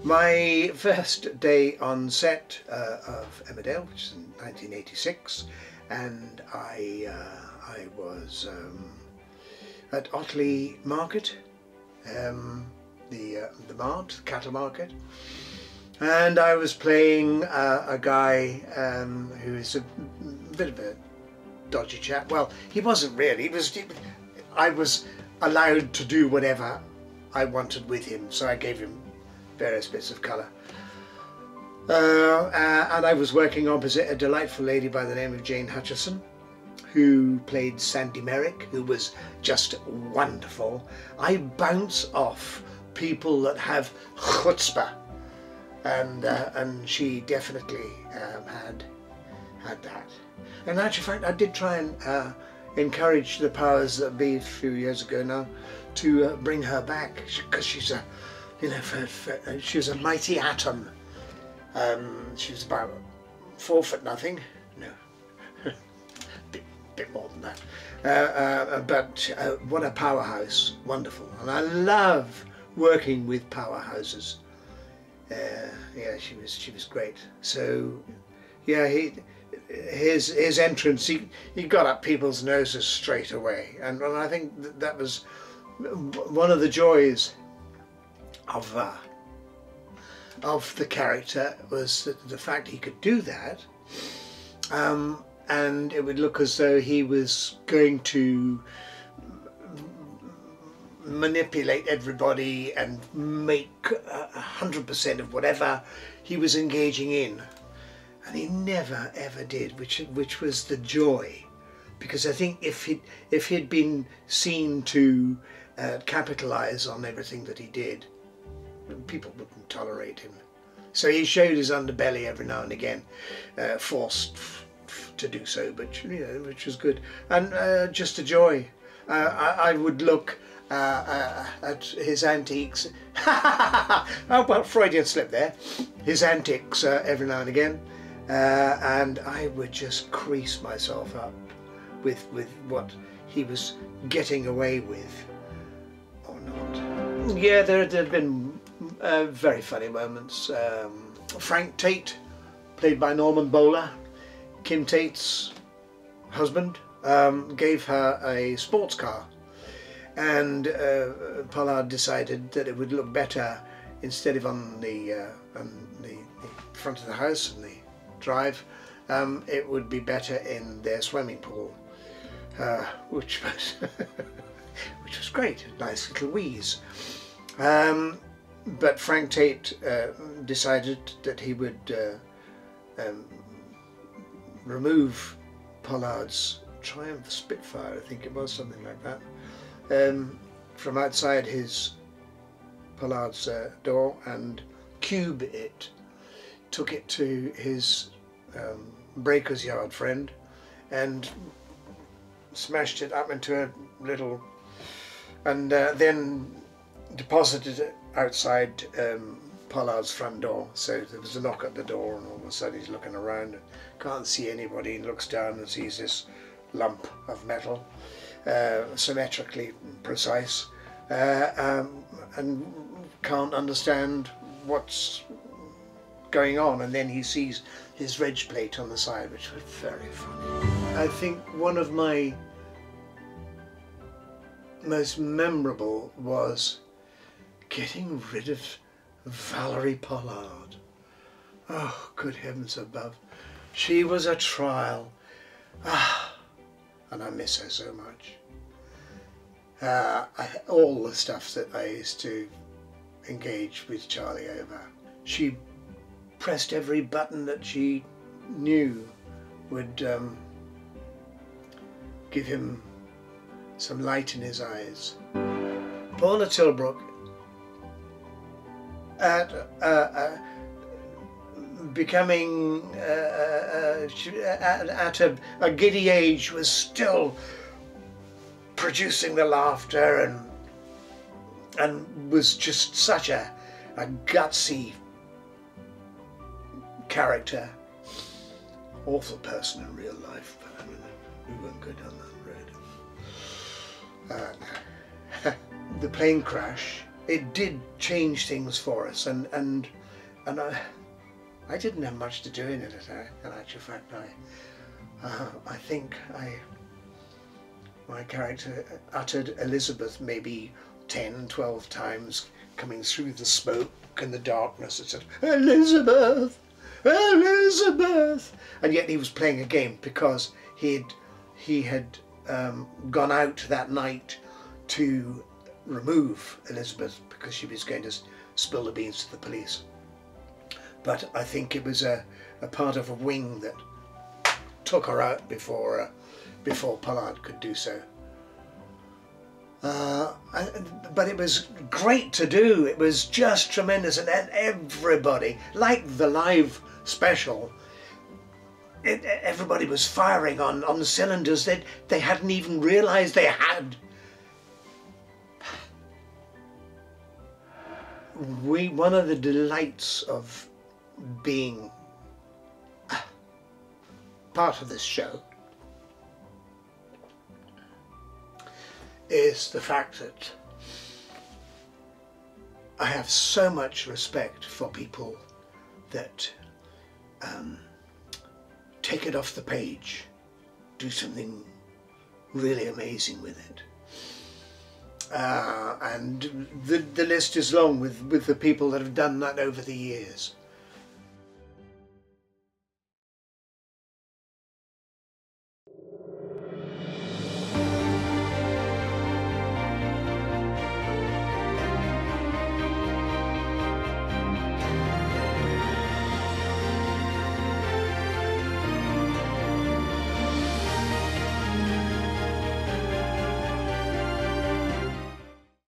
My first day on set of Emmerdale, which is in 1986, and I was at Otley Market, the mart, cattle market, and I was playing a guy who is a bit of a dodgy chap. Well, he wasn't really. I was allowed to do whatever I wanted with him, so I gave him various bits of colour. And I was working opposite a delightful lady by the name of Jane Hutchison, who played Sandy Merrick, who was just wonderful. I bounce off people that have chutzpah, and she definitely had that. In actual fact, I did try and encourage the powers that be a few years ago now to bring her back, because she's a, you know, she was a mighty atom. She was about 4 foot nothing, no, bit more than that, but what a powerhouse, wonderful. And I love working with powerhouses. Yeah, she was great. So yeah, his entrance, he got up people's noses straight away, and I think that was one of the joys of the character, was the fact he could do that, and it would look as though he was going to manipulate everybody and make 100% of whatever he was engaging in, and he never ever did, which was the joy, because I think if he'd been seen to capitalize on everything that he did, people wouldn't tolerate him. So he showed his underbelly every now and again, forced to do so, but you know, which was good, and just a joy. I would look at his antiques. Oh, well, Freudian slip there. His antics every now and again, and I would just crease myself up with what he was getting away with, or not. Yeah, there have been very funny moments. Frank Tate, played by Norman Bowler, Kim Tate's husband, gave her a sports car, and Pollard decided that it would look better, instead of on the front of the house and the drive, it would be better in their swimming pool, which was great, a nice little wheeze. But Frank Tate decided that he would remove Pollard's Triumph Spitfire, I think it was, something like that, from outside Pollard's door, and cube it, took it to his breaker's yard friend, and smashed it up into a little, and then deposited it outside Pollard's front door. So there was a knock at the door, and all of a sudden he's looking around, can't see anybody, and looks down and sees this lump of metal, symmetrically precise, and can't understand what's going on, and then he sees his reg plate on the side, which was very funny. I think one of my most memorable was getting rid of Valerie Pollard. Oh, good heavens above. She was a trial. And I miss her so much. All the stuff that I used to engage with Charlie over. She pressed every button that she knew would give him some light in his eyes. Paula Tilbrook, at becoming at a giddy age, was still producing the laughter, and was just such a gutsy character. Awful person in real life, but I mean, we won't go down that road. The plane crash it did change things for us, and I didn't have much to do in it. In actual fact, I think my character uttered Elizabeth maybe 10, 12 times, coming through the smoke and the darkness. It said, "Elizabeth, Elizabeth," and yet he was playing a game because he had gone out that night to remove Elizabeth because she was going to spill the beans to the police. But I think it was a part of a wing that took her out before Pollard could do so. But it was great to do. It was just tremendous, and everybody, like the live special, everybody was firing on the cylinders that they hadn't even realised they had. One of the delights of being part of this show is the fact that I have so much respect for people that take it off the page, do something really amazing with it. And the list is long with the people that have done that over the years.